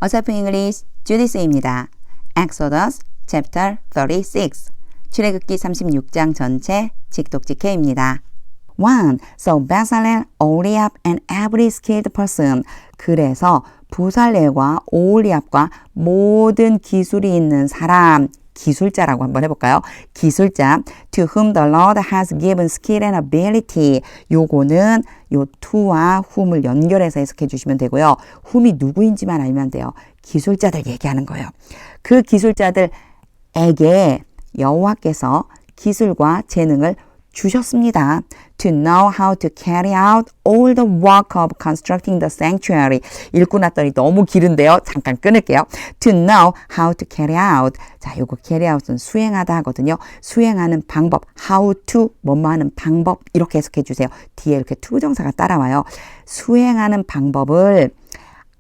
어차피 English 주디스입니다. Exodus chapter 36 출애굽기 36장 전체 직독직해입니다. 1. So Bezalel, Oholiab and every skilled person. 그래서 부살렐과 오홀리압과 모든 기술이 있는 사람, 기술자라고 한번 해볼까요? 기술자, to whom the Lord has given skill and ability. 요거는 요 to와 whom을 연결해서 해석해 주시면 되고요. whom이 누구인지만 알면 돼요. 기술자들 얘기하는 거예요. 그 기술자들에게 여호와께서 기술과 재능을 주셨습니다. To know how to carry out all the work of constructing the sanctuary. 읽고 났더니 너무 길은데요. 잠깐 끊을게요. To know how to carry out. 자, 요거 carry out은 수행하다 하거든요. 수행하는 방법. How to, 뭐뭐 하는 방법. 이렇게 해석해 주세요. 뒤에 이렇게 to 부정사가 따라와요. 수행하는 방법을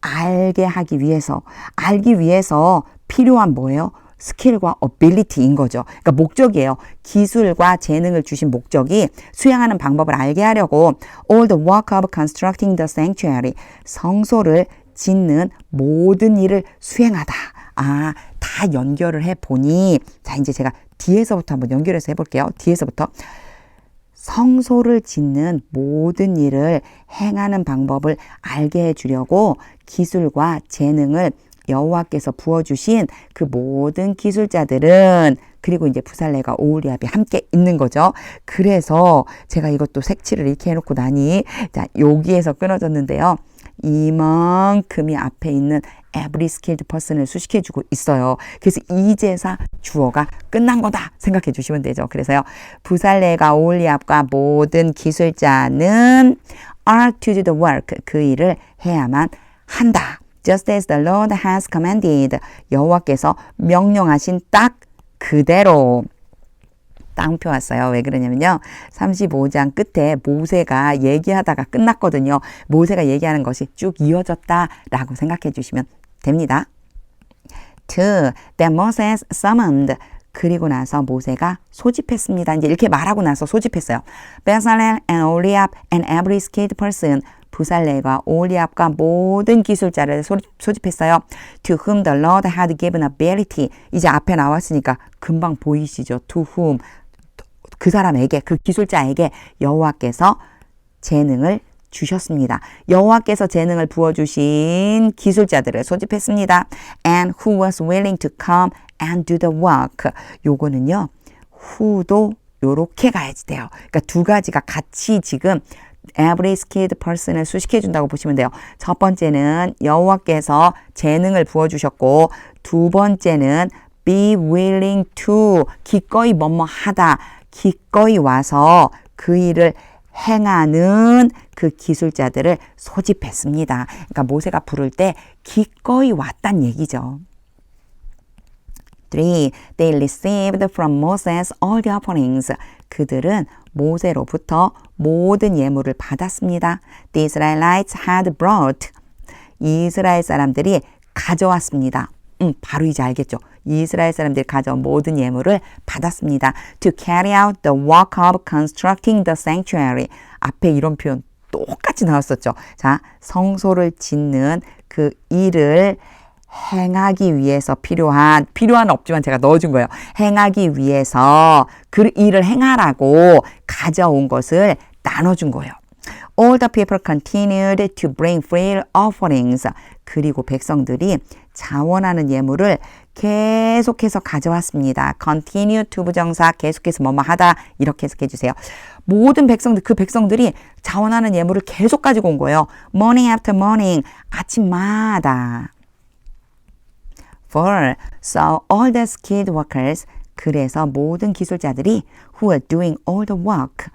알게 하기 위해서, 알기 위해서 필요한 뭐예요? 스킬과 ability인 거죠. 그러니까 목적이에요. 기술과 재능을 주신 목적이 수행하는 방법을 알게 하려고 all the work of constructing the sanctuary. 성소를 짓는 모든 일을 수행하다. 아, 다 연결을 해보니 자, 이제 제가 뒤에서부터 한번 연결해서 해볼게요. 뒤에서부터. 성소를 짓는 모든 일을 행하는 방법을 알게 해주려고 기술과 재능을 여호와께서 부어주신 그 모든 기술자들은 그리고 이제 부살렐과 오홀리압이 함께 있는 거죠. 그래서 제가 이것도 색칠을 이렇게 해놓고 나니 자 여기에서 끊어졌는데요. 이만큼이 앞에 있는 every skilled person을 수식해주고 있어요. 그래서 이제사 주어가 끝난 거다 생각해 주시면 되죠. 그래서요. 부살렐과 오홀리압과 모든 기술자는 are to do the work. 그 일을 해야만 한다. Just as the Lord has commanded. 여호와께서 명령하신 딱 그대로. 따옴표 왔어요. 왜 그러냐면요. 35장 끝에 모세가 얘기하다가 끝났거든요. 모세가 얘기하는 것이 쭉 이어졌다라고 생각해 주시면 됩니다. 2. Then Moses summoned. 그리고 나서 모세가 소집했습니다. 이제 이렇게 말하고 나서 소집했어요. Bezalel and Oholiab and every skilled person. 부살렐과 오홀리압과 모든 기술자를 소집했어요. To whom the Lord had given ability. 이제 앞에 나왔으니까 금방 보이시죠? To whom. 그 사람에게, 그 기술자에게 여호와께서 재능을 주셨습니다. 여호와께서 재능을 부어주신 기술자들을 소집했습니다. And who was willing to come and do the work. 요거는요. who도 요렇게 가야지 돼요. 그러니까 두 가지가 같이 지금 every skilled person을 수식해 준다고 보시면 돼요. 첫 번째는 여호와께서 재능을 부어주셨고 두 번째는 be willing to 기꺼이 뭐뭐 하다. 기꺼이 와서 그 일을 행하는 그 기술자들을 소집했습니다. 그러니까 모세가 부를 때 기꺼이 왔단 얘기죠. 3. They received from Moses all the offerings. 그들은 모세로부터 모든 예물을 받았습니다. The Israelites had brought. 이스라엘 사람들이 가져왔습니다. 바로 이제 알겠죠. 이스라엘 사람들이 가져온 모든 예물을 받았습니다. To carry out the work of constructing the sanctuary. 앞에 이런 표현 똑같이 나왔었죠. 자, 성소를 짓는 그 일을 행하기 위해서 필요한 없지만 제가 넣어준 거예요. 행하기 위해서 그 일을 행하라고 가져온 것을 나눠준 거예요. All the people continued to bring free offerings. 그리고 백성들이 자원하는 예물을 계속해서 가져왔습니다. Continue to 부정사 계속해서 뭐뭐 하다 이렇게 해석해 주세요. 모든 백성들 그 백성들이 자원하는 예물을 계속 가지고 온 거예요. Morning after morning 아침마다. 4. So all the skilled workers 그래서 모든 기술자들이 who are doing all the work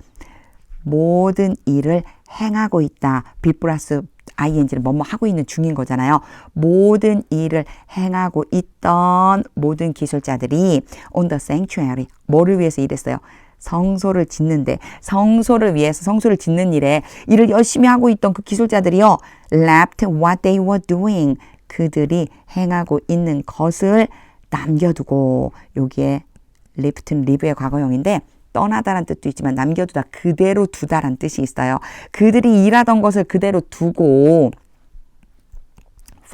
모든 일을 행하고 있다. be 플러스 ing를 뭐뭐 하고 있는 중인 거잖아요. 모든 일을 행하고 있던 모든 기술자들이 on the sanctuary 뭐를 위해서 일했어요? 성소를 짓는데 성소를 위해서 성소를 짓는 일을 열심히 하고 있던 그 기술자들이요. left what they were doing 그들이 행하고 있는 것을 남겨두고 여기에 left는 leave의 과거형인데 떠나다란 뜻도 있지만 남겨두다 그대로 두다란 뜻이 있어요. 그들이 일하던 것을 그대로 두고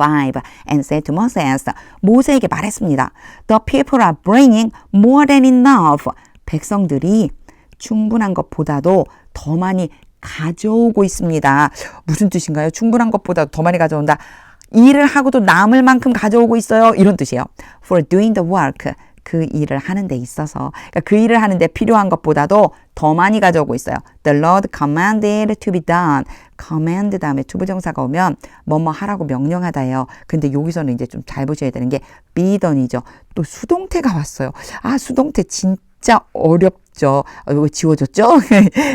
5 and said to Moses, 모세에게 말했습니다. The people are bringing more than enough. 백성들이 충분한 것보다도 더 많이 가져오고 있습니다. 무슨 뜻인가요? 충분한 것보다 더 많이 가져온다. 일을 하고도 남을 만큼 가져오고 있어요. 이런 뜻이에요. For doing the work. 그 일을 하는 데 있어서 그러니까 그 일을 하는 데 필요한 것보다도 더 많이 가져오고 있어요. The Lord commanded to be done. command 다음에 투부정사가 오면 뭐뭐 하라고 명령하다예요. 근데 여기서는 이제 좀 잘 보셔야 되는 게 be done이죠. 또 수동태가 왔어요. 아, 수동태 진짜 어렵죠. 이거 지워졌죠?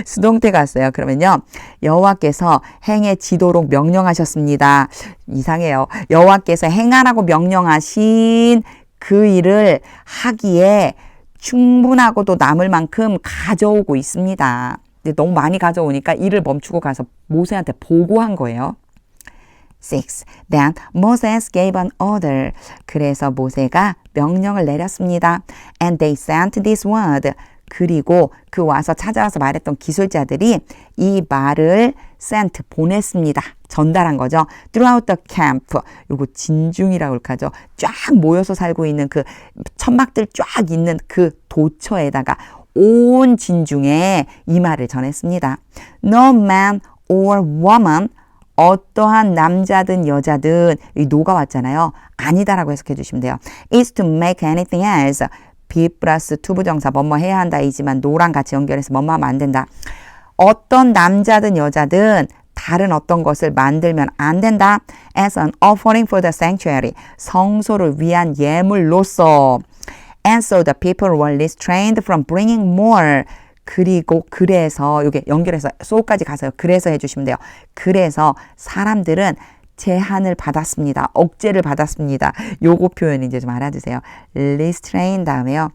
수동태가 왔어요. 그러면요. 여호와께서 행해지도록 명령하셨습니다. 이상해요. 여호와께서 행하라고 명령하신 그 일을 하기에 충분하고도 남을 만큼 가져오고 있습니다. 근데 너무 많이 가져오니까 일을 멈추고 가서 모세한테 보고한 거예요. 6. Then Moses gave an order. 그래서 모세가 명령을 내렸습니다. And they sent this word. 그리고 그 와서 찾아와서 말했던 기술자들이 이 말을 sent, 보냈습니다. 전달한 거죠. Throughout the camp. 요거 진중이라고 이렇게 하죠. 쫙 모여서 살고 있는 그 천막들 쫙 있는 그 도처에다가 온 진중에 이 말을 전했습니다. No man or woman. 어떠한 남자든 여자든 이 no가 왔잖아요. 아니다라고 해석해 주시면 돼요. is to make anything else. be 플러스 투부정사 뭐뭐 해야 한다이지만 no랑 같이 연결해서 뭐뭐 하면 안 된다. 어떤 남자든 여자든 다른 어떤 것을 만들면 안 된다. as an offering for the sanctuary. 성소를 위한 예물로서. And so the people were restrained from bringing more. 그리고 그래서 이게 연결해서 so까지 가서요. 그래서 해주시면 돼요. 그래서 사람들은 제한을 받았습니다. 억제를 받았습니다. 요거 표현 이제 좀 알아두세요. restrain 다음에요.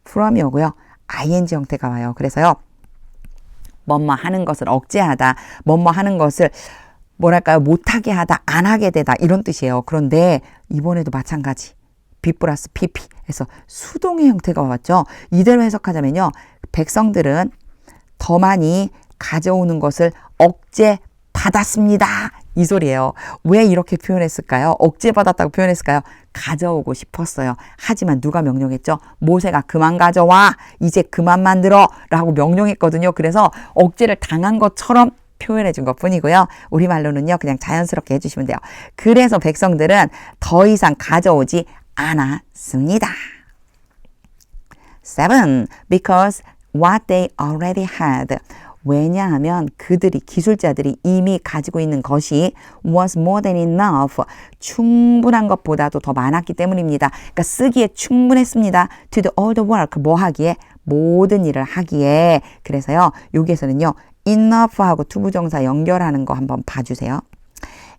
from이 오고요. ing 형태가 와요. 그래서요. 뭐뭐 하는 것을 억제하다. 뭐뭐 하는 것을 뭐랄까요. 못하게 하다. 안 하게 되다. 이런 뜻이에요. 그런데 이번에도 마찬가지. be 플러스 pp 해서 수동의 형태가 왔죠. 이대로 해석하자면요. 백성들은 더 많이 가져오는 것을 억제받았습니다. 이 소리예요. 왜 이렇게 표현했을까요? 억제받았다고 표현했을까요? 가져오고 싶었어요. 하지만 누가 명령했죠? 모세가 그만 가져와. 이제 그만 만들어. 라고 명령했거든요. 그래서 억제를 당한 것처럼 표현해 준 것뿐이고요. 우리말로는요. 그냥 자연스럽게 해주시면 돼요. 그래서 백성들은 더 이상 가져오지 않았습니다. 7. Because what they already had. 왜냐하면 그들이 기술자들이 이미 가지고 있는 것이 was more than enough. 충분한 것보다도 더 많았기 때문입니다. 그러니까 쓰기에 충분했습니다. To do all the work. 뭐 하기에? 모든 일을 하기에. 그래서요. 여기에서는요. enough하고 투부정사 연결하는 거 한번 봐주세요.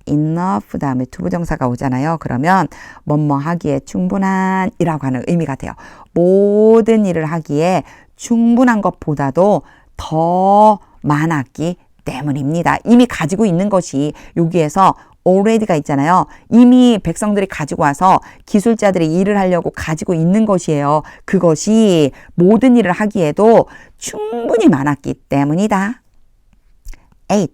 enough 다음에 투부정사가 오잖아요. 그러면 뭐뭐 하기에 충분한 이라고 하는 의미가 돼요. 모든 일을 하기에 충분한 것보다도 더 많았기 때문입니다. 이미 가지고 있는 것이 여기에서 already가 있잖아요. 이미 백성들이 가지고 와서 기술자들이 일을 하려고 가지고 있는 것이에요. 그것이 모든 일을 하기에도 충분히 많았기 때문이다. 8.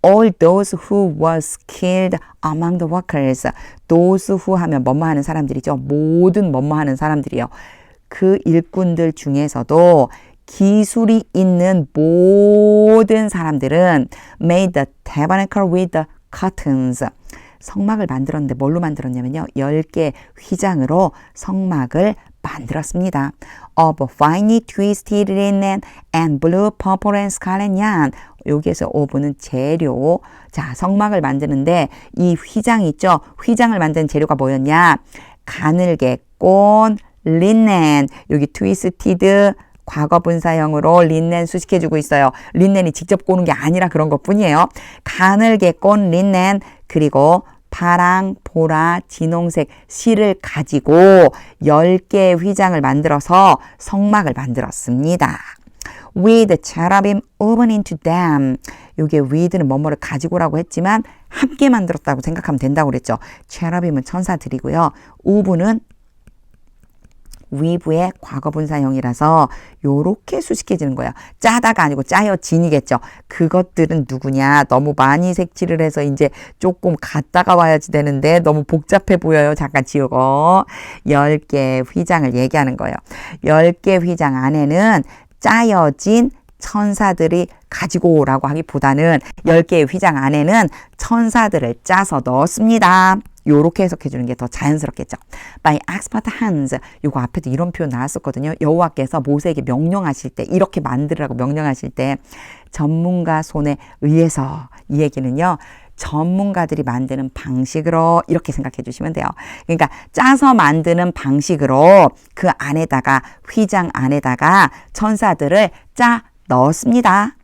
All those who were skilled among the workers. Those who 하면 뭐뭐 하는 사람들이죠. 모든 뭐뭐 하는 사람들이요. 그 일꾼들 중에서도 기술이 있는 모든 사람들은 made the tabernacle with the curtains. 성막을 만들었는데 뭘로 만들었냐면요. 10개 휘장으로 성막을 만들었습니다. Of finely twisted linen and blue, purple and scarlet yarn. 여기에서 of는 재료. 자, 성막을 만드는데 이 휘장 있죠. 휘장을 만드는 재료가 뭐였냐. 가늘게 꼰 linen. 여기 twisted 과거 분사형으로 린넨 수식해주고 있어요. 린넨이 직접 꼬는 게 아니라 그런 것뿐이에요. 가늘게 꼰 린넨 그리고 파랑, 보라, 진홍색 실을 가지고 10개의 휘장을 만들어서 성막을 만들었습니다. With cherubim woven into them. 이게 with는 뭐뭐를 가지고라고 했지만 함께 만들었다고 생각하면 된다고 그랬죠. cherubim은 천사들이고요. woven은 weave의 과거분사형이라서 요렇게 수식해지는 거예요. 짜다가 아니고 짜여진이겠죠. 그것들은 누구냐? 너무 많이 색칠을 해서 이제 조금 갔다가 와야지 되는데 너무 복잡해 보여요. 잠깐 지우고. 10개 휘장을 얘기하는 거예요. 10개 휘장 안에는 짜여진 천사들이 가지고 오라고 하기보다는 10개의 휘장 안에는 천사들을 짜서 넣었습니다. 요렇게 해석해 주는 게 더 자연스럽겠죠. By expert hands. 요거 앞에도 이런 표현 나왔었거든요. 여호와께서 모세에게 명령하실 때, 이렇게 만들으라고 명령하실 때 전문가 손에 의해서, 이 얘기는요. 전문가들이 만드는 방식으로 이렇게 생각해 주시면 돼요. 그러니까 짜서 만드는 방식으로 그 안에다가, 휘장 안에다가 천사들을 짜 넣었습니다.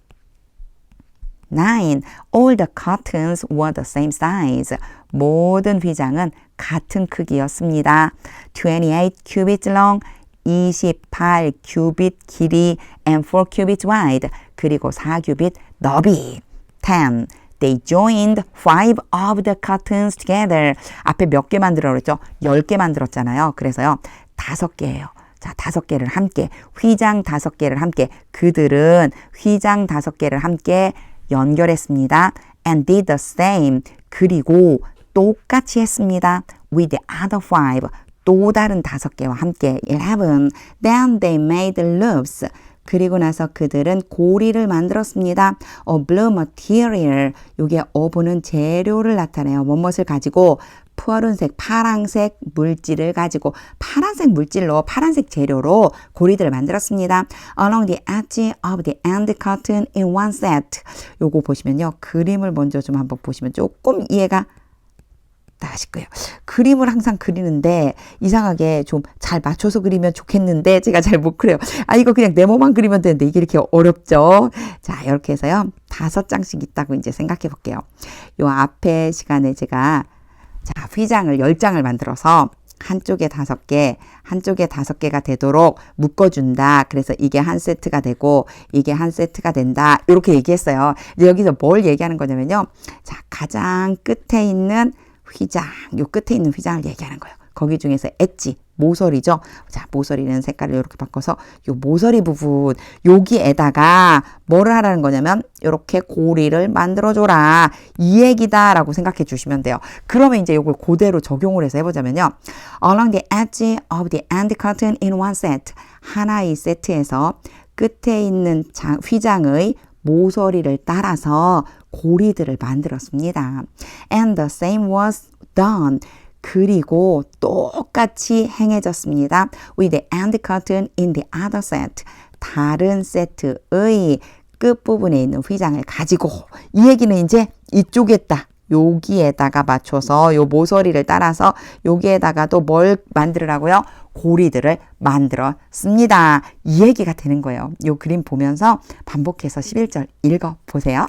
9. All the curtains were the same size. 모든 휘장은 같은 크기였습니다. 28 cubits long, 28 큐빗 길이, and 4 cubits wide, 그리고 4큐빗 너비. 10. They joined 5 of the curtains together. 앞에 몇 개 만들어 그랬죠? 10개 만들었잖아요. 그래서요, 5개예요. 자, 5개를 함께, 휘장 5개를 함께, 그들은 휘장 5개를 함께 연결했습니다. And did the same. 그리고 똑같이 했습니다. With the other 5. 또 다른 5개와 함께 11. Then they made loops. 그리고 나서 그들은 고리를 만들었습니다. blue material. 요게 어부는 재료를 나타내요. 무엇을 가지고? 푸른색, 파란색 물질을 가지고 파란색 물질로, 파란색 재료로 고리들을 만들었습니다. Along the edge of the end curtain in one set. 요거 보시면요. 그림을 먼저 좀 한번 보시면 조금 이해가 나실 거예요. 그림을 항상 그리는데 이상하게 좀 잘 맞춰서 그리면 좋겠는데 제가 잘 못 그려요. 이거 그냥 네모만 그리면 되는데 이게 이렇게 어렵죠. 자, 이렇게 해서요. 5장씩 있다고 이제 생각해 볼게요. 요 앞에 시간에 제가 자, 휘장을 10장을 만들어서 한쪽에 5개, 한쪽에 5개가 되도록 묶어준다. 그래서 이게 한 세트가 되고 이게 한 세트가 된다. 이렇게 얘기했어요. 이제 여기서 뭘 얘기하는 거냐면요. 자, 가장 끝에 있는 휘장, 요 끝에 있는 휘장을 얘기하는 거예요. 거기 중에서 엣지, 모서리죠. 자, 모서리는 색깔을 이렇게 바꿔서 요 모서리 부분, 여기에다가 뭐를 하라는 거냐면 이렇게 고리를 만들어줘라. 이 얘기다라고 생각해 주시면 돼요. 그러면 이제 이걸 그대로 적용을 해서 해보자면요. Along the edge of the end curtain in one set. 하나의 세트에서 끝에 있는 휘장의 모서리를 따라서 고리들을 만들었습니다. And the same was done. 그리고 똑같이 행해졌습니다. With the end curtain in the other set. 다른 세트의 끝부분에 있는 휘장을 가지고, 이 얘기는 이제 이쪽에다, 여기에다가 맞춰서 요 모서리를 따라서 여기에다가 또 뭘 만들으라고요? 고리들을 만들었습니다. 이 얘기가 되는 거예요. 요 그림 보면서 반복해서 11절 읽어보세요.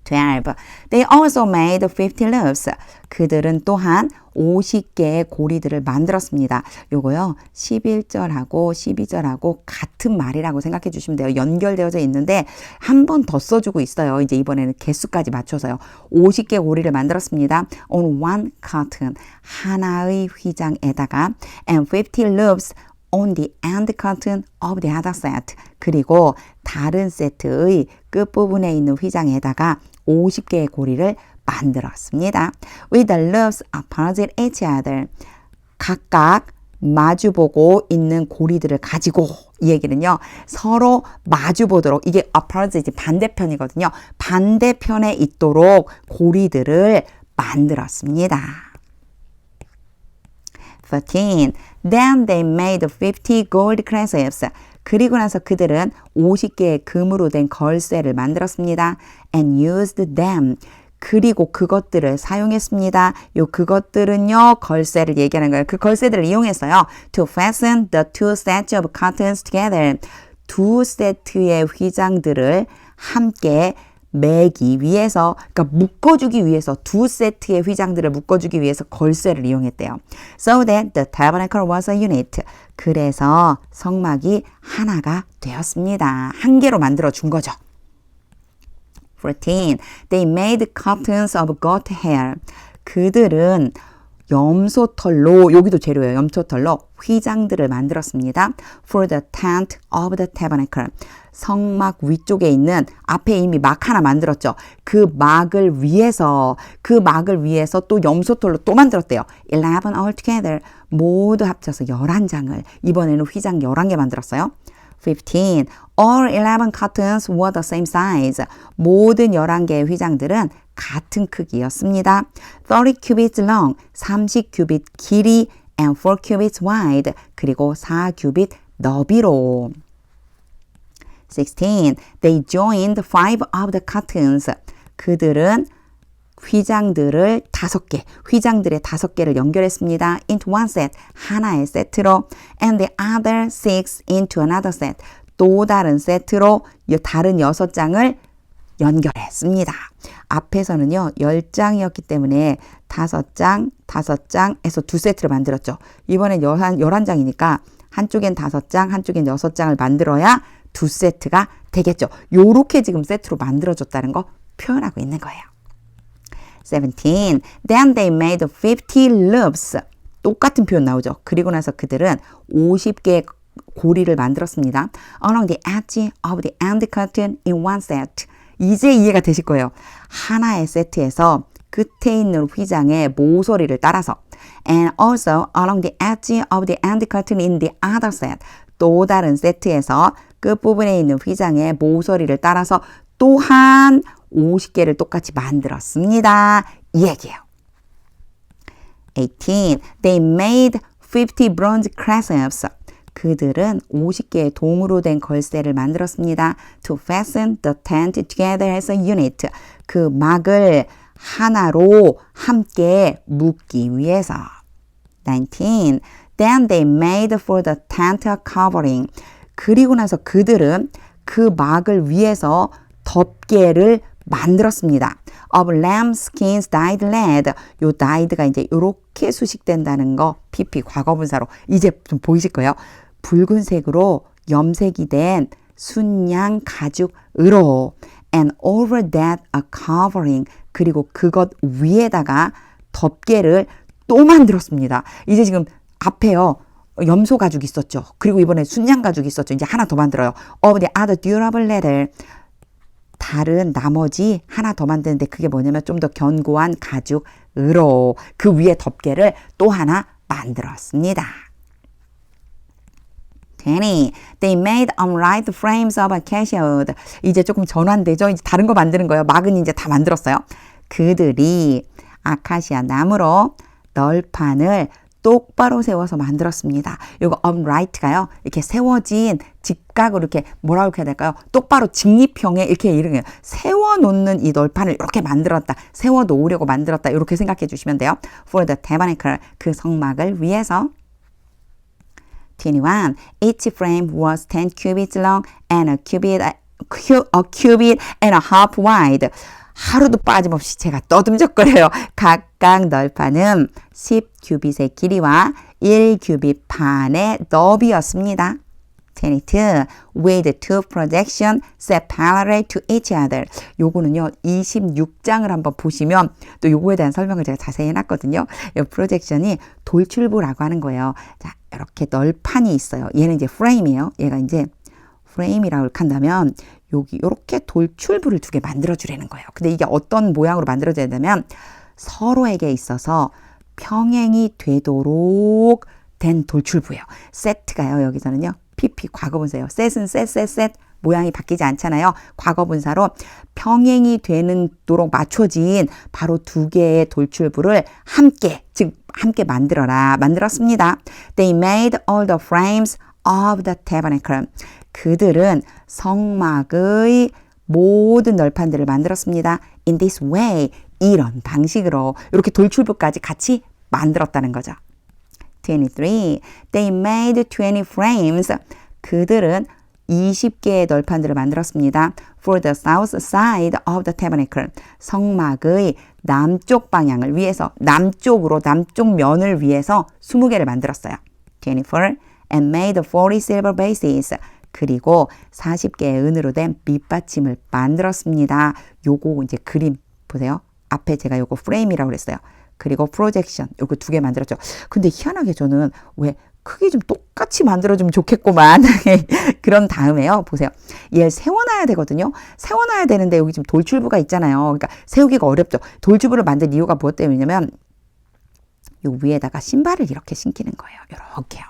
12. They also made 50 loops. 그들은 또한 50개의 고리들을 만들었습니다. 요거요. 11절하고 12절하고 같은 말이라고 생각해 주시면 돼요. 연결되어져 있는데 한 번 더 써주고 있어요. 이제 이번에는 개수까지 맞춰서요. 50개 고리를 만들었습니다. On one curtain. 하나의 휘장에다가 and 50 loops on the end curtain of the other set. 그리고 다른 세트의 끝부분에 있는 휘장에다가 50개의 고리를 만들었습니다. With the loops opposite each other. 각각 마주보고 있는 고리들을 가지고, 이 얘기는요. 서로 마주보도록, 이게 opposite 반대편이거든요. 반대편에 있도록 고리들을 만들었습니다. 13. Then they made 50 gold clasps. 그리고 나서 그들은 50개의 금으로 된 걸쇠를 만들었습니다. And used them. 그리고 그것들을 사용했습니다. 요 그것들은요, 걸쇠를 얘기하는 거예요. 그 걸쇠들을 이용했어요. To fasten the two sets of curtains together. 두 세트의 휘장들을 함께 매기 위해서, 그러니까 묶어주기 위해서, 두 세트의 휘장들을 묶어주기 위해서 걸쇠를 이용했대요. So that the tabernacle was a unit. 그래서 성막이 하나가 되었습니다. 한 개로 만들어 준 거죠. 14. They made curtains of goat hair. 그들은 염소털로, 여기도 재료예요. 염소털로 휘장들을 만들었습니다. For the tent of the tabernacle. 성막 위쪽에 있는, 앞에 이미 막 하나 만들었죠. 그 막을 위해서 또 염소털로 또 만들었대요. 11 altogether. 모두 합쳐서 11장을. 이번에는 휘장 11개 만들었어요. 15. All 11 cottons were the same size. 모든 11개의 휘장들은 같은 크기였습니다. 30 cubits long, 30 규빗 길이, and 4 cubits wide, 그리고 4 규빗 너비로. 16. They joined 5 of the cottons. 그들은 휘장들의 5개를 연결했습니다. into one set, 하나의 세트로. and the other 6 into another set. 또 다른 세트로 다른 6장을 연결했습니다. 앞에서는요, 10장이었기 때문에 5장에서 두 세트를 만들었죠. 이번엔 11장이니까 한쪽엔 5장, 한쪽엔 6장을 만들어야 두 세트가 되겠죠. 요렇게 지금 세트로 만들어줬다는 거 표현하고 있는 거예요. 17. Then they made 50 loops. 똑같은 표현 나오죠. 그리고 나서 그들은 50개의 고리를 만들었습니다. Along the edge of the end curtain in one set. 이제 이해가 되실 거예요. 하나의 세트에서 끝에 있는 휘장의 모서리를 따라서 and also along the edge of the end curtain in the other set. 또 다른 세트에서 끝부분에 있는 휘장의 모서리를 따라서 또한 50개를 똑같이 만들었습니다. 이 얘기예요. 18. They made 50 bronze clasps. 그들은 50개의 동으로 된 걸쇠를 만들었습니다. To fasten the tent together as a unit. 그 막을 하나로 함께 묶기 위해서. 19. Then they made for the tent a covering. 그리고 나서 그들은 그 막을 위해서 덮개를 만들었습니다. Of lamb skins dyed red. 요 dyed가 이제 요렇게 수식된다는 거 PP 과거분사로 이제 좀 보이실 거예요. 붉은색으로 염색이 된 순양 가죽으로 and over that a covering. 그리고 그것 위에다가 덮개를 또 만들었습니다. 이제 지금 앞에요. 염소 가죽이 있었죠. 그리고 이번에 순양 가죽이 있었죠. 이제 하나 더 만들어요. Of the other durable leather. 다른 나머지 하나 더 만드는데 그게 뭐냐면 좀 더 견고한 가죽으로 그 위에 덮개를 또 하나 만들었습니다. 20. They made upright frames of acacia wood. 이제 조금 전환되죠. 이제 다른 거 만드는 거예요. 막은 이제 다 만들었어요. 그들이 아카시아 나무로 널판을 똑바로 세워서 만들었습니다. 이거 upright가요. 이렇게 세워진 직각으로 이렇게 뭐라고 해야 될까요? 똑바로 직립형에 이렇게 이름이에요. 세워놓는 이 널판을 이렇게 만들었다. 세워놓으려고 만들었다. 이렇게 생각해 주시면 돼요. For the tabernacle. 그 성막을 위해서. 21. Each frame was 10 cubits long and a cubit and a half wide. 하루도 빠짐없이 제가 떠듬적거려요. 각각 널판은 10규빗의 길이와 1규빗 반의 너비였습니다. 22. With two projection set parallel to each other. 요거는요, 26장을 한번 보시면 또 요거에 대한 설명을 제가 자세히 해놨거든요. 이 프로젝션이 돌출부라고 하는 거예요. 자, 이렇게 널판이 있어요. 얘는 이제 프레임이에요. 얘가 이제 프레임이라고 한다면 여기 이렇게 돌출부를 두 개 만들어주려는 거예요. 근데 이게 어떤 모양으로 만들어져야 되냐면 서로에게 있어서 평행이 되도록 된 돌출부예요. 세트가요. 여기서는요. PP 과거분사예요. 셋은 셋 모양이 바뀌지 않잖아요. 과거분사로 평행이 되도록 맞춰진 바로 두 개의 돌출부를 함께 만들었습니다. They made all the frames of the tabernacle. 그들은 성막의 모든 널판들을 만들었습니다. In this way, 이런 방식으로 이렇게 돌출부까지 같이 만들었다는 거죠. 23. They made 20 frames. 그들은 20개의 널판들을 만들었습니다. For the south side of the tabernacle. 성막의 남쪽 방향을 위해서, 남쪽 면을 위해서 20개를 만들었어요. 24. And made 40 silver bases. 그리고 40개의 은으로 된 밑받침을 만들었습니다. 요거 이제 그림 보세요. 앞에 제가 요거 프레임이라고 그랬어요. 그리고 projection 요거 두 개 만들었죠. 근데 희한하게 저는 왜 크기 좀 똑같이 만들어주면 좋겠구만. 그런 다음에요. 보세요. 얘를 세워놔야 되거든요. 세워놔야 되는데 여기 지금 돌출부가 있잖아요. 그러니까 세우기가 어렵죠. 돌출부를 만든 이유가 무엇 때문이냐면 요 위에다가 신발을 이렇게 신기는 거예요. 이렇게요.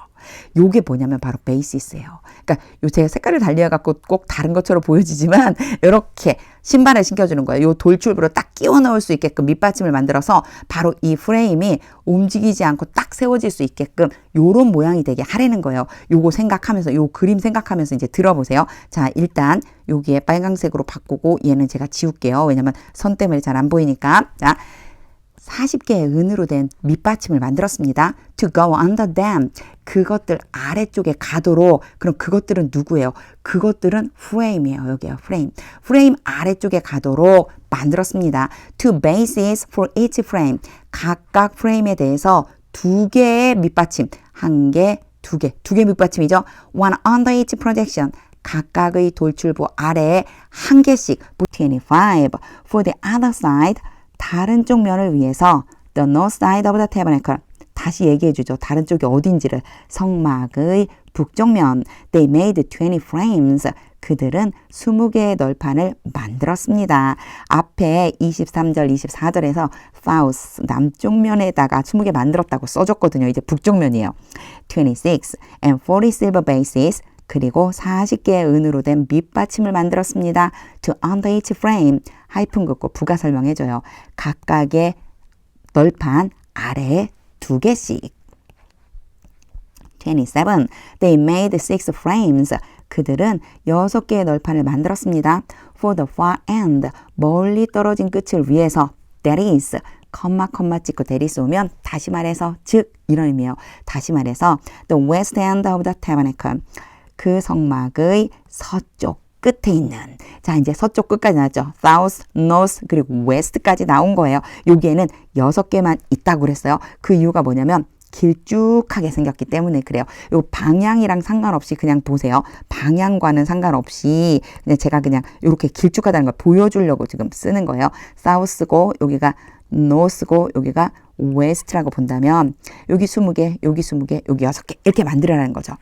요게 뭐냐면 바로 베이시스예요. 그러니까 요 제가 색깔을 달리해갖고 꼭 다른 것처럼 보여지지만 이렇게 신발을 신겨주는 거예요. 요 돌출부로 딱 끼워 넣을 수 있게끔 밑받침을 만들어서 바로 이 프레임이 움직이지 않고 딱 세워질 수 있게끔 요런 모양이 되게 하라는 거예요. 요거 생각하면서 요 그림 생각하면서 이제 들어보세요. 자, 일단 여기에 빨강색으로 바꾸고 얘는 제가 지울게요. 왜냐면 선 때문에 잘 안 보이니까. 자, 40개의 은으로 된 밑받침을 만들었습니다. To go under them. 그것들 아래쪽에 가도록. 그럼 그것들은 누구예요? 그것들은 프레임이에요. 여기요. 프레임. 프레임 아래쪽에 가도록 만들었습니다. Two bases for each frame. 각각 프레임에 대해서 두 개의 밑받침. 한 개, 두 개. 두 개 밑받침이죠. One under each projection. 각각의 돌출부 아래에 한 개씩. 25. For the other side. 다른 쪽 면을 위해서 the north side of the tabernacle. 다시 얘기해 주죠. 다른 쪽이 어딘지를. 성막의 북쪽 면. They made 20 frames. 그들은 20개의 널판을 만들었습니다. 앞에 23절, 24절에서 south, 남쪽 면에다가 20개 만들었다고 써줬거든요. 이제 북쪽 면이에요. 26 and 40 silver bases. 그리고 40개의 은으로 된 밑받침을 만들었습니다. To under each frame. 하이픈 긋고 부가 설명해줘요. 각각의 널판 아래에 두 개씩. 27. They made 6 frames. 그들은 6개의 널판을 만들었습니다. For the far end. 멀리 떨어진 끝을 위해서. That is. 컴마 찍고 that is 오면 다시 말해서 즉 이런 의미예요. 다시 말해서 the west end of the tabernacle. 그 성막의 서쪽 끝에 있는. 자, 이제 서쪽 끝까지 나왔죠. South, North, 그리고 West까지 나온 거예요. 여기에는 6개만 있다고 그랬어요. 그 이유가 뭐냐면 길쭉하게 생겼기 때문에 그래요. 요 방향이랑 상관없이 그냥 보세요. 방향과는 상관없이 그냥 제가 그냥 이렇게 길쭉하다는 걸 보여주려고 지금 쓰는 거예요. South고 여기가 North고 여기가 West라고 본다면 여기 20개, 여기 20개, 여기 6개 이렇게 만들어라는 거죠.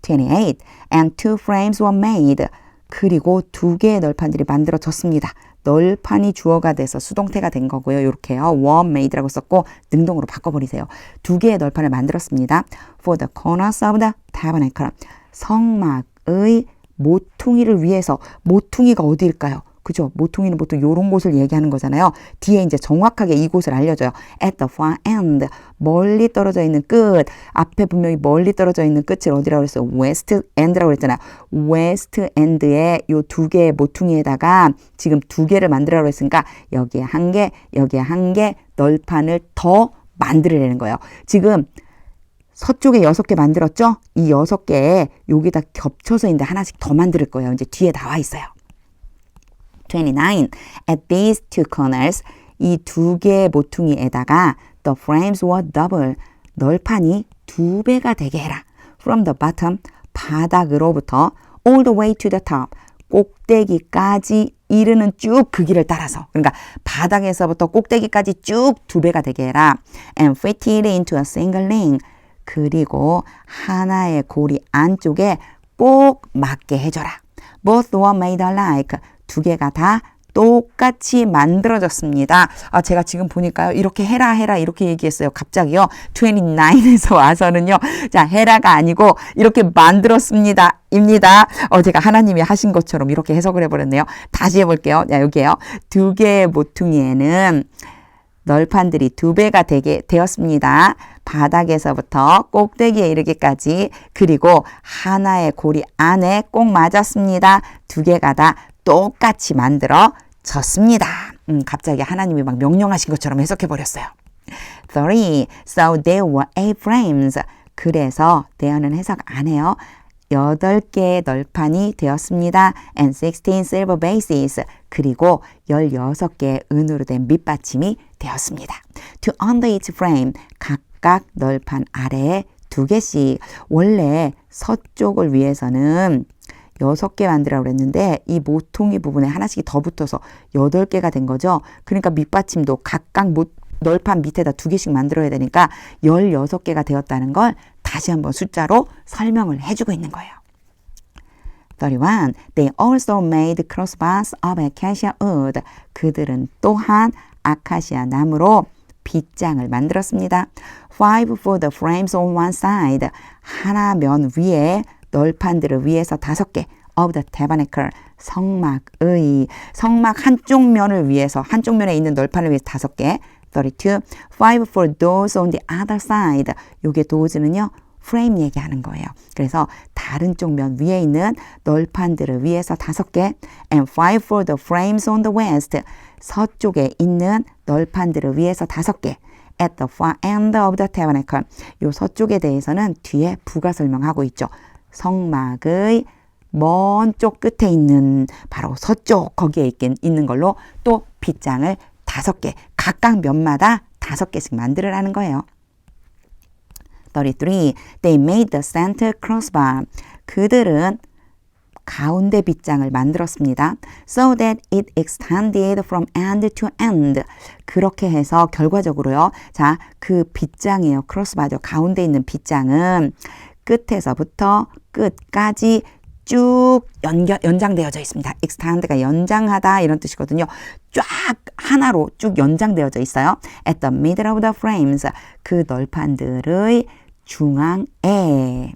28. And 2 frames were made. 그리고 2개의 널판들이 만들어졌습니다. 널판이 주어가 돼서 수동태가 된 거고요. 이렇게요. were made라고 썼고 능동으로 바꿔버리세요. 2개의 널판을 만들었습니다. For the corners of the tabernacle. 성막의 모퉁이를 위해서. 모퉁이가 어디일까요? 그죠? 모퉁이는 보통 이런 곳을 얘기하는 거잖아요. 뒤에 이제 정확하게 이곳을 알려줘요. At the far end. 멀리 떨어져 있는 끝. 앞에 분명히 멀리 떨어져 있는 끝을 어디라고 그랬어요? West end라고 그랬잖아요. West end에 요 2개의 모퉁이에다가 지금 2개를 만들라고 했으니까 여기에 1개, 여기에 1개 널판을 더 만들으려는 거예요. 지금 서쪽에 6개 만들었죠? 이 6개에 여기다 겹쳐서 있는데 하나씩 더 만들 거예요. 이제 뒤에 나와 있어요. 29. At these 2 corners, 이 2개의 모퉁이에다가 the frames were double. 널판이 2배가 되게 해라. From the bottom, 바닥으로부터 all the way to the top, 꼭대기까지 이르는 쭉 그 길을 따라서. 그러니까 바닥에서부터 꼭대기까지 쭉 2배가 되게 해라. And fit it into a single ring. 그리고 하나의 고리 안쪽에 꼭 맞게 해줘라. Both were made alike. 2개가 다 똑같이 만들어졌습니다. 아, 제가 지금 보니까요. 이렇게 해라 이렇게 얘기했어요. 갑자기요. 29에서 와서는요. 자, 해라가 아니고 이렇게 만들었습니다. 입니다. 제가 하나님이 하신 것처럼 이렇게 해석을 해버렸네요. 다시 해볼게요. 자, 여기에요. 2개의 모퉁이에는 널판들이 2배가 되게 되었습니다. 바닥에서부터 꼭대기에 이르기까지. 그리고 하나의 고리 안에 꼭 맞았습니다. 2개가 다 똑같이 만들어졌습니다. 갑자기 하나님이 막 명령하신 것처럼 해석해버렸어요. 3. So there were 8 frames. 그래서 there는 해석 안 해요. 8개의 널판이 되었습니다. And 16 silver bases. 그리고 16개의 은으로 된 밑받침이 되었습니다. To under each frame. 각각 널판 아래에 2개씩. 원래 서쪽을 위해서는 6개 만들라고 그랬는데 이 모퉁이 부분에 하나씩 더 붙어서 8개가 된 거죠. 그러니까 밑받침도 각각 널판 밑에다 2개씩 만들어야 되니까 16개가 되었다는 걸 다시 한번 숫자로 설명을 해주고 있는 거예요. 31. They also made crossbars of acacia wood. 그들은 또한 아카시아 나무로 빗장을 만들었습니다. 5 for the frames on one side. 하나 면 위에 널판들을 위해서 5개. of the tabernacle. 성막 한쪽 면을 위해서 한쪽 면에 있는 널판을 위해서 5개. 32. 5 for those on the other side. 요게 those는요. 프레임 얘기하는 거예요. 그래서 다른 쪽 면 위에 있는 널판들을 위해서 5개. And 5 for the frames on the west. 서쪽에 있는 널판들을 위해서 5개. At the far end of the tabernacle. 요 서쪽에 대해서는 뒤에 부가 설명하고 있죠. 성막의 먼 쪽 끝에 있는 바로 서쪽 거기에 있는 걸로 또 빗장을 5개. 각각 면마다 5개씩 만들으라는 거예요. 33. They made the center crossbar. 그들은 가운데 빗장을 만들었습니다. So that it extended from end to end. 그렇게 해서 결과적으로요. 자, 그 빗장이에요. 크로스바죠. 가운데 있는 빗장은 끝에서부터 끝까지 쭉 연장되어져 있습니다. extend가 연장하다 이런 뜻이거든요. 쫙 하나로 쭉 연장되어져 있어요. At the middle of the frames. 그 널판들의 중앙에.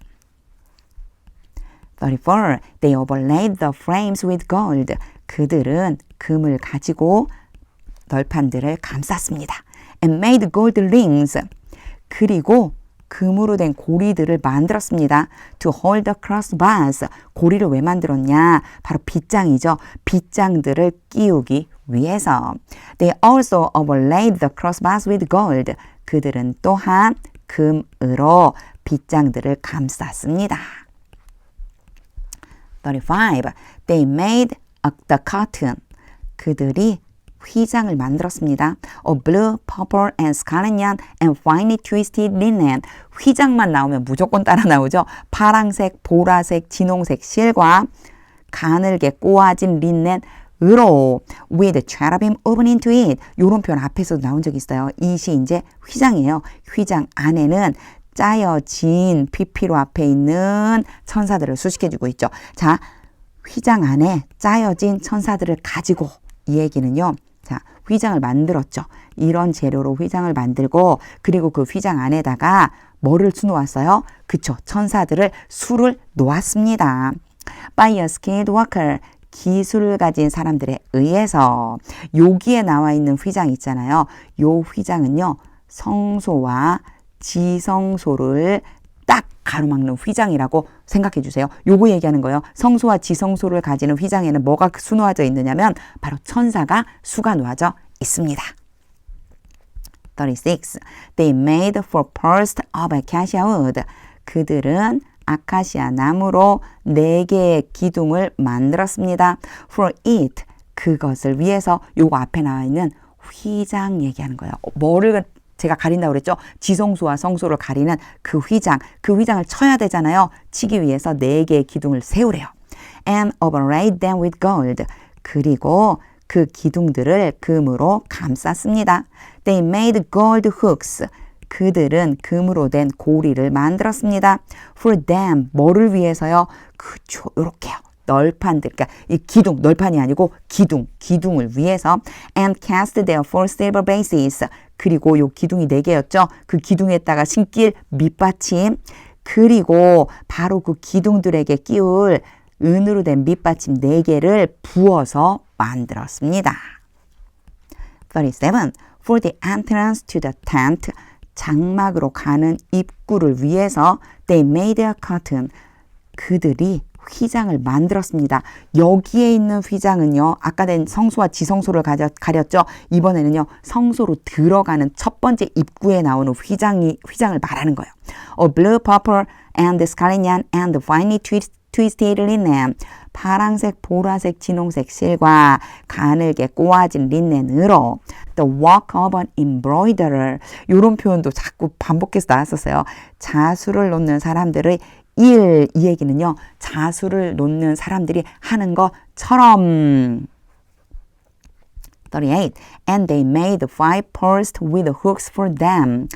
34. They overlaid the frames with gold. 그들은 금을 가지고 널판들을 감쌌습니다. And made gold rings. 그리고 금으로 된 고리들을 만들었습니다. To hold the crossbars. 고리를 왜 만들었냐? 바로 빗장이죠. 빗장들을 끼우기 위해서. They also overlaid the crossbars with gold. 그들은 또한 금으로 빗장들을 감쌌습니다. 35. They made the curtain. 그들이 휘장을 만들었습니다. A blue, purple, and scarlet yarn and finely twisted linen. 휘장만 나오면 무조건 따라 나오죠. 파랑색, 보라색, 진홍색 실과 가늘게 꼬아진 린넨으로 with cherubim woven into it. 이런 표현 앞에서도 나온 적이 있어요. 이시 이제 휘장이에요. 휘장 안에는 짜여진 피피로 앞에 있는 천사들을 수식해주고 있죠. 자, 휘장 안에 짜여진 천사들을 가지고 이 얘기는요. 자, 휘장을 만들었죠. 이런 재료로 휘장을 만들고 그리고 그 휘장 안에다가 뭐를 수놓았어요? 그쵸. 천사들을 수를 놓았습니다. By a skilled worker. 기술을 가진 사람들에 의해서 여기에 나와 있는 휘장 있잖아요. 요 휘장은요. 성소와 지성소를 딱 가로막는 휘장이라고 생각해 주세요. 요거 얘기하는 거예요. 성소와 지성소를 가지는 휘장에는 뭐가 수놓아져 있느냐면 바로 천사가 수가 놓아져 있습니다. 36. They made four posts of acacia wood. 그들은 아카시아 나무로 4개의 기둥을 만들었습니다. For it. 그것을 위해서 요거 앞에 나와 있는 휘장 얘기하는 거예요. 뭐를 제가 가린다고 그랬죠. 지성소와 성소를 가리는 그 휘장을 쳐야 되잖아요. 치기 위해서 4개의 기둥을 세우래요. And overlaid them with gold. 그리고 그 기둥들을 금으로 감쌌습니다. They made gold hooks. 그들은 금으로 된 고리를 만들었습니다. For them. 뭐를 위해서요? 그쵸, 요렇게요. 널판들, 그러니까 이 기둥, 널판이 아니고 기둥을 위해서. And cast their four silver bases. 그리고 요 기둥이 4개였죠. 그 기둥에다가 신길 밑받침. 그리고 바로 그 기둥들에게 끼울 은으로 된 밑받침 4개를 부어서 만들었습니다. 37. For the entrance to the tent. 장막으로 가는 입구를 위해서 they made a curtain. 그들이 휘장을 만들었습니다. 여기에 있는 휘장은요. 아까 낸 성소와 지성소를 가렸죠. 이번에는요. 성소로 들어가는 첫 번째 입구에 나오는 휘장을 말하는 거예요. A blue, purple, and scarlet yarn and finely twisted linen. 파랑색, 보라색, 진홍색 실과 가늘게 꼬아진 린넨으로 the work of an embroiderer. 이런 표현도 자꾸 반복해서 나왔었어요. 자수를 놓는 사람들의 일, 이 얘기는요. 자수를 놓는 사람들이 하는 것처럼. 38. And they made 5 posts with hooks for them.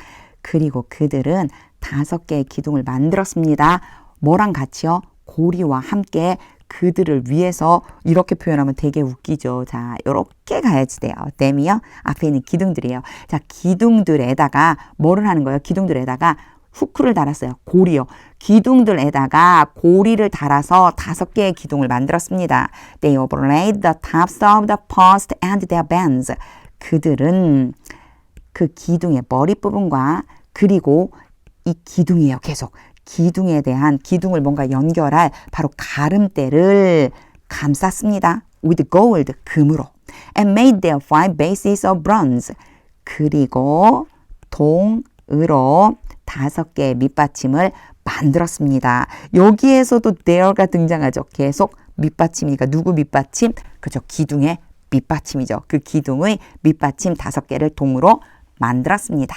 그리고 그들은 5개의 기둥을 만들었습니다. 뭐랑 같이요? 고리와 함께 그들을 위해서 이렇게 표현하면 되게 웃기죠. 자, 요렇게 가야지 돼요. them이요. 앞에 있는 기둥들이에요. 자, 기둥들에다가 뭐를 하는 거예요? 기둥들에다가 후크를 달았어요. 고리요. 기둥들에다가 고리를 달아서 5개의 기둥을 만들었습니다. They overlaid the tops of the post and their bands. 그들은 그 기둥의 머리부분과 그리고 이 기둥이에요. 계속. 기둥에 대한 기둥을 뭔가 연결할 바로 가름대를 감쌌습니다. with gold, 금으로. and made their 5 bases of bronze. 그리고 동으로 5개의 밑받침을 만들었습니다. 여기에서도 there가 등장하죠. 계속 밑받침이니까 누구 밑받침? 그죠. 기둥의 밑받침이죠. 그 기둥의 밑받침 5개를 동으로 만들었습니다.